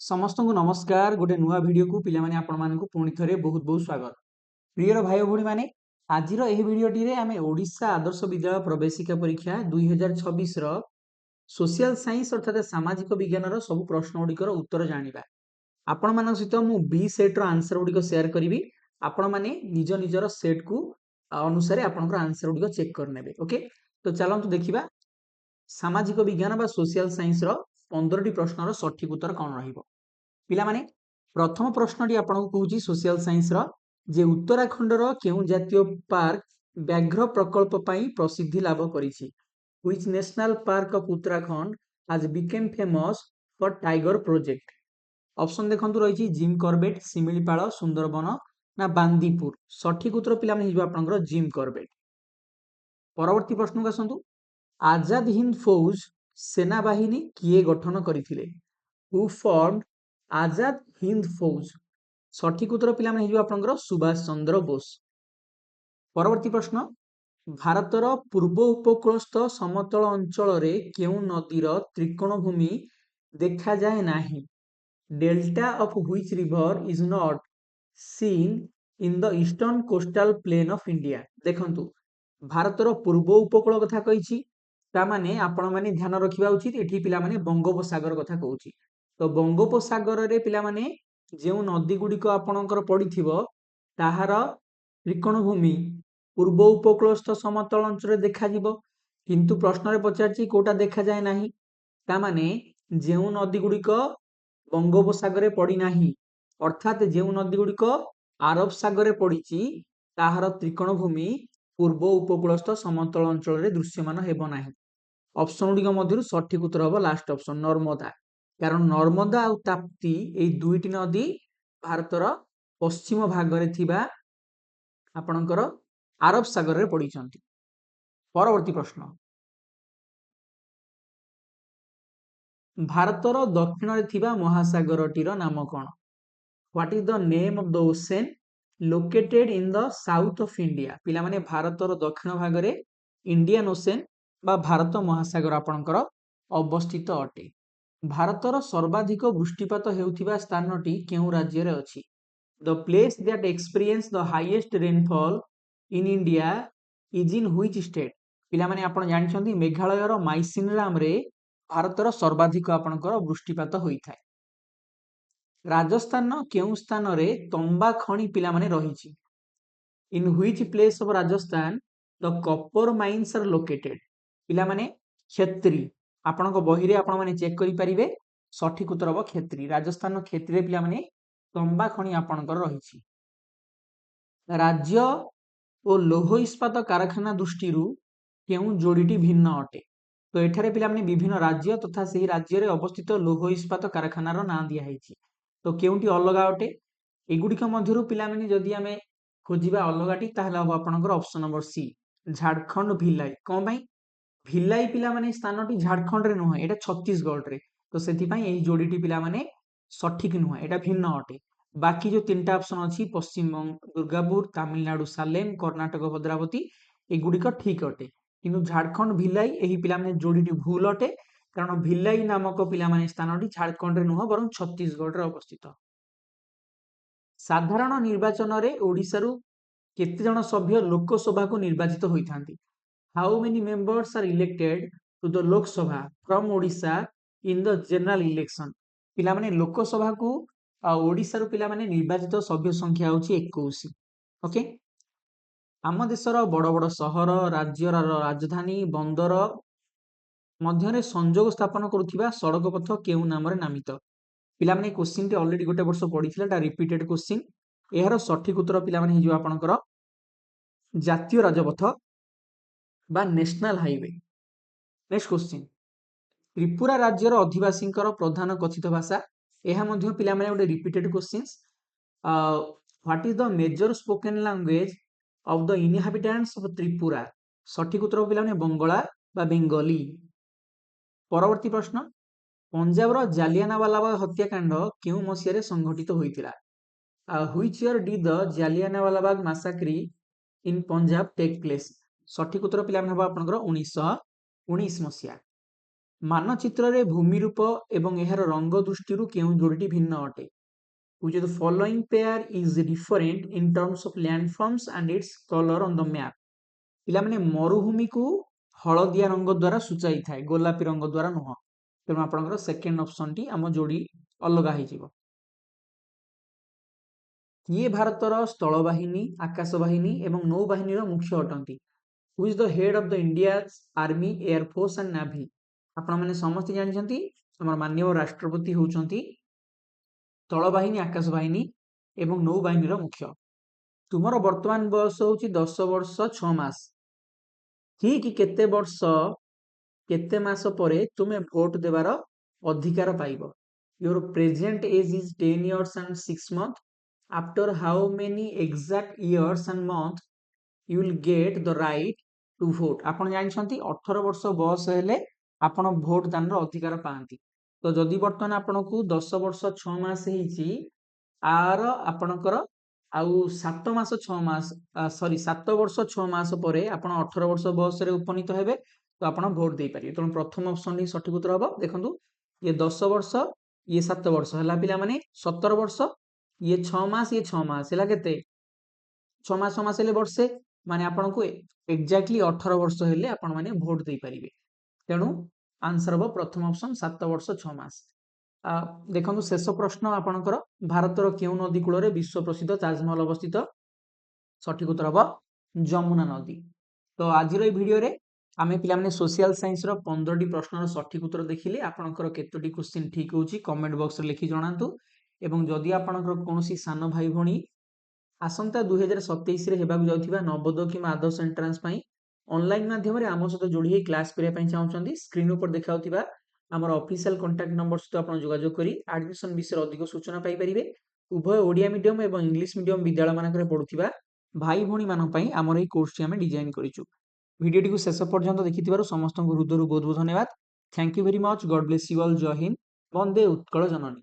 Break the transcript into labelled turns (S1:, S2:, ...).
S1: समस्त को नमस्कार गोटे नुआ वीडियो को पिला माने आपण मानकु पुणी थरे बहुत बहुत स्वागत। प्रियर भाई भौणी माने आजिर एही वीडियोटी रे आमे ओडिशा आदर्श विद्यालय प्रवेशिका परीक्षा 2026 रो सोशल साइंस अर्थात सामाजिक विज्ञान रो सब प्रश्न गुड़िकर उत्तर जानिबा। आपण मानक सहित मु बी सेट रो आंसर गुड़िक शेयर करिवि। आपण माने निज निजर सेट को अनुसार आपनकर आंसर गुड़िक चेक कर नेबे। ओके, तो चलंतु देखिबा सामाजिक विज्ञान बा सोशल साइंस रो 15 टी प्रश्न रो सठिक उत्तर कोन रहिबो। पिला माने प्रथम प्रश्नटी आपनको कहूची सोशल साइंस रो जे उत्तराखंड रो केउ जातीय पार्क व्याघ्र प्रकल्प पई प्रसिद्धि लाभ करिछि। Which national park of Uttarakhand has became famous for tiger project. Option देखंतु रहिछि जिम कॉर्बेट, सिमिलीपाल, सुंदरबन ना बांदीपुर। सठिक उत्तर पिला माने हिजो आपनकर जिम कॉर्बेट। परवर्ती प्रश्न को आसंतु आजाद हिंद फौज सेना बाहिनी किए गठन करथिले। हु फॉर्म्ड आजाद हिंद फौज। सठिक उत्तर पिला माने हिजो आपनकर सुभाष चंद्र बोस। परवर्ती प्रश्न भारतर पूर्व उपकूलस्थ समतल अंचल रे केउ नदीर त्रिकोण भूमि देखा जाए नाही। Delta of which river is not seen in the eastern coastal plain of India. देखंतु भारतर पूर्व उपकूल कथा कहिछि ता माने आपण माने ध्यान रखिबा उचित। एठी पिला माने बंगोपसागर कथा कहूछि। तो बंगोपसागर रे पिला माने जेउ नदी गुड़िक आपणकर पड़िथिबो ताहार त्रिकोण भूमि पूर्व उपकूलस्थ समतल अंचल देखा जिवो। किंतु प्रश्न रे पचारछि कोटा देखा जाए नाही। ता माने जेउ नदी गुड़िक बंगोपसागर रे पड़ी नाही अर्थात जेउ नदी गुड़िक आरब सागर रे पड़िछि ताहार त्रिकोण भूमि पूर्व उपकूलस्थ समतल अंचल रे दृश्यमान हेबो नाही। ऑप्शन गुड़िक मध्यरु सठिक उत्तर हबो लास्ट ऑप्शन नर्मदा। कारण नर्मदा और ताप्ती एई दुईटी नदी भारतर पश्चिम भाग रे थिबा आपणकर आरब सागर रे पड़िछंती। परवर्ती प्रश्न भारतर दक्षिण रे थिबा महासागरटीर नाम कोन। What is the name of the ocean located in the south of India. पिला माने भारतर दक्षिण भाग रे इंडियन ओशन बा भारत महासागर आपणकर अवस्थित अटे। भारतर सर्वाधिक वृष्टिपात हेउथिबा स्थानटी केउ राज्य रे अछि। The place that experience the highest rainfall in India is in which state. पिला माने आपण जानिछंती मेघालय रो माइसिनराम रे भारतर सर्वाधिक आपणकर वृष्टिपात होइथाय। राजस्थान केउ स्थान रे तंबा खणी पिला माने रहिछि। In which place of Rajasthan the copper mines are located. पिला माने क्षेत्री आपणक बही रे आपण माने चेक करि परिबे। सठिक उत्तर हबो क्षेत्री। राजस्थान क्षेत्री रे पिला माने तंबा खणी आपणकर रहिछि। राज्य ओ लौह इस्पात कारखाना दृष्टिरु केउ जोड़ीटी भिन्न अटे। तो एठारे पिला माने विभिन्न राज्य तथा सेही राज्य रे अवस्थित लौह इस्पात कारखाना रो नाम दिया हैछि। तो केउटी अलगा अटे एगुड़िक मध्यरु पिला माने जदि आमे खोजिबा अलगाटी ताहले हबो आपणकर option number C Jharkhand Bhilai. कोन भाई भिलाई पिला माने स्थानटी झारखंड रे नुह एटा छत्तीसगढ़ रे। तो सेति पई एही जोड़ीटी पिला माने सठिक नुह एटा भिन्न अटे। बाकी जो तीनटा ऑप्शन अछि पश्चिम बंग दुर्गापुर तमिलनाडु सालेम कर्नाटक भद्रावती एगुड़िक ठीक अटे। किंतु झारखंड भिलाई एही पिला माने जोड़ीटी भूल अटे कारण भिलाई नामक पिला माने स्थानटी झारखंड रे नुह बरं छत्तीसगढ़ रे अवस्थित। साधारण निर्वाचन रे ओडिसा रु केते जन सभ्य लोकसभा को निर्वाचित होइथांती। How many members are elected to the Lok Sabha from Odisha in the general election. पिला माने लोकसभा को ओडिसा रु पिला माने निर्वाचित सभ्य संख्या होची 21। ओके, आम देशर बड़ बड़ सहर राज्यर राजधानी बंदर मध्य संजोग स्थापन करुथिबा सड़क पथ केउ नाम रे नामित। पिला माने क्वेश्चन टी ऑलरेडी गोटे वर्ष पढ़िथिला ता रिपीटेड क्वेश्चन। एहार सठिक उत्तर पिला माने हिजो आपनकर जातीय राजपथ बा national highway. Next question Tripura राज्यर अधिवासींकर प्रधान कथित भाषा। एहा मध्य पिला माने गोटे repeated questions. What is the major spoken language of the inhabitants of Tripura. सठिक उत्तर पिला माने बंगला बा बेंगली। परवर्ती प्रश्न पंजाब रो जालियानवाला बाग हत्याकांड केउ मसिया रे संघटित होइतिला। Which year did the Jallianwala Bagh massacre in Punjab take place. सठिक उत्तर पिला माने हबो आपनकर 1919 मसिया। ମାନଚିତ୍ରରେ ଭୂମିରୂପ ଏବଂ ଏହାର ରଙ୍ଗ ଦୃଷ୍ଟିରୁ କେଉଁ ଯୋଡ଼ିଟି ଭିନ୍ନ ଅଟେ? Which of the following pair is different in terms of landforms and its color on the map? ପିଲାମାନେ ମରୁଭୂମିକୁ ହଳଦିଆ ରଙ୍ଗ ଦ୍ୱାରା ସୂଚାଇଥାଏ, ଗୋଲାପୀ ରଙ୍ଗ ଦ୍ୱାରା ନୁହଁ। ତେଣୁ ଆପଣଙ୍କର ସେକେଣ୍ଡ ଅପସନଟି ଆମ ଯୋଡ଼ି ଅଲଗା ହେଇଯିବ। କିଏ ଭାରତର ସ୍ଥଳବାହିନୀ, ଆକାଶବାହିନୀ ଏବଂ ନୌବାହିନୀର ମୁଖ୍ୟ ଅଟନ୍ତି? Who is the head of the India's Army, Air Force and Navy? ଆପଣମାନେ ସମସ୍ତେ ଜାଣିଛନ୍ତି ଆମର ମାନ୍ୟବର ରାଷ୍ଟ୍ରପତି ହେଉଛନ୍ତି ସ୍ଥଳବାହିନୀ, ଆକାଶବାହିନୀ ଏବଂ ନୌବାହିନୀର ମୁଖ୍ୟ। ତୁମର ବର୍ତ୍ତମାନ ବୟସ ହେଉଛି 10 ବର୍ଷ 6 ମାସ। ଠିକ୍ କେତେ ବର୍ଷ କେତେ ମାସ ପରେ ତୁମେ ଭୋଟ ଦେବାର ଅଧିକାର ପାଇବ? Your present age is 10 years and 6 months. After how many exact years and months you will get the right to vote? ଆପଣ ଜାଣିଛନ୍ତି 18 ବର୍ଷ ବୟସ ହେଲେ ଆପଣ ଭୋଟ ଦାନର ଅଧିକାର ପାଆନ୍ତି। ତ ଯଦି ବର୍ତ୍ତମାନ ଆପଣଙ୍କୁ 10 ବର୍ଷ 6 ମାସ ହେଇଛି, ଆର ଆପଣଙ୍କର ଆଉ 7 ମାସ 6 ମାସ ସରି 7 ବର୍ଷ 6 ମାସ ପରେ ଆପଣ 18 ବର୍ଷ ବୟସରେ ଉପନୀତ ହେବେ, ତ ଆପଣ ଭୋଟ ଦେଇପାରିବେ। ତେଣୁ ପ୍ରଥମ ଅପସନ ହିଁ ସଠିକ ଉତ୍ତର ହବ। ଦେଖନ୍ତୁ ଇଏ 10 ବର୍ଷ, ଇଏ 7 ବର୍ଷ ହେଲା ପିଲାମାନେ 17 ବର୍ଷ, ଇଏ 6 ମାସ, ଇଏ 6 ମାସ ହେଲା କେତେ? 6 ମାସ 6 ମାସ ହେଲେ ବର୍ଷେ, ମାନେ ଆପଣଙ୍କୁ ଏକ୍ଜାକ୍ଟଲି 18 ବର୍ଷ ହେଲେ ଆପଣ ମାନେ ଭୋଟ ଦେଇପାରିବେ। ତେଣୁ ଆନ୍ସର ହବ ପ୍ରଥମ ଅପସନ 7 ବର୍ଷ 6 ମାସ। ଦେଖନ୍ତୁ ଶେଷ ପ୍ରଶ୍ନ ଆପଣଙ୍କର, ଭାରତର କେଉଁ ନଦୀ କୂଳରେ ବିଶ୍ୱ ପ୍ରସିଦ୍ଧ ତାଜମହଲ ଅବସ୍ଥିତ? ସଠିକ ଉତ୍ତର ହବ ଯମୁନା ନଦୀ। ତ ଆଜିର এই ଭିଡିଓରେ ଆମେ ପିଲାମାନେ ସୋସିଆଲ ସାଇନ୍ସର 15ଟି ପ୍ରଶ୍ନର ସଠିକ ଉତ୍ତର ଦେଖିଲେ। ଆପଣଙ୍କର କେତୋଟି କ୍ୱେଶ୍ଚିନ୍ ଠିକ ହେଉଛି କମେଣ୍ଟ ବକ୍ସରେ ଲେଖି ଜଣାନ୍ତୁ। ଏବଂ ଯଦି ଆପଣଙ୍କର କୌଣସି ସାନ ଭାଇ ଭଉଣୀ ଆସନ୍ତା 2027ରେ ହେବାକୁ ଯାଉଥିବା ନବୋଦୟ କିମ୍ବା ଆଦର୍ଶ ଏଣ୍ଟ୍ରାନ୍ସ ପାଇଁ ଅନଲାଇନ୍ ମାଧ୍ୟମରେ ଆମ ସହିତ ଯୋଡ଼ି ହୋଇ କ୍ଲାସ୍ କରିବା ପାଇଁ ଚାହୁଁଛନ୍ତି, ସ୍କ୍ରିନ୍ ଉପରେ ଦେଖାଉଥିବା ଆମର ଅଫିସିଆଲ କଣ୍ଟାକ୍ଟ ନମ୍ବର ସହିତ ଆପଣ ଯୋଗାଯୋଗ କରି ଆଡମିସନ ବିଷୟରେ ଅଧିକ ସୂଚନା ପାଇପାରିବେ। ଉଭୟ ଓଡ଼ିଆ ମିଡିୟମ ଏବଂ ଇଂଲିଶ ମିଡିୟମ ବିଦ୍ୟାଳୟମାନଙ୍କରେ ପଢୁଥିବା ଭାଇ ଭଉଣୀମାନଙ୍କ ପାଇଁ ଆମର ଏହି କୋର୍ସଟି ଆମେ ଡିଜାଇନ କରିଛୁ। ଭିଡିଓଟିକୁ ଶେଷ ପର୍ଯ୍ୟନ୍ତ ଦେଖିଥିବାରୁ ସମସ୍ତଙ୍କୁ ହୃଦୟରୁ ବହୁତ ବହୁତ ଧନ୍ୟବାଦ। Thank you very much. God bless you all. ଜୟ ହିନ୍ଦ। ବନ୍ଦେ ଉତ୍କଳ ଜନନୀ।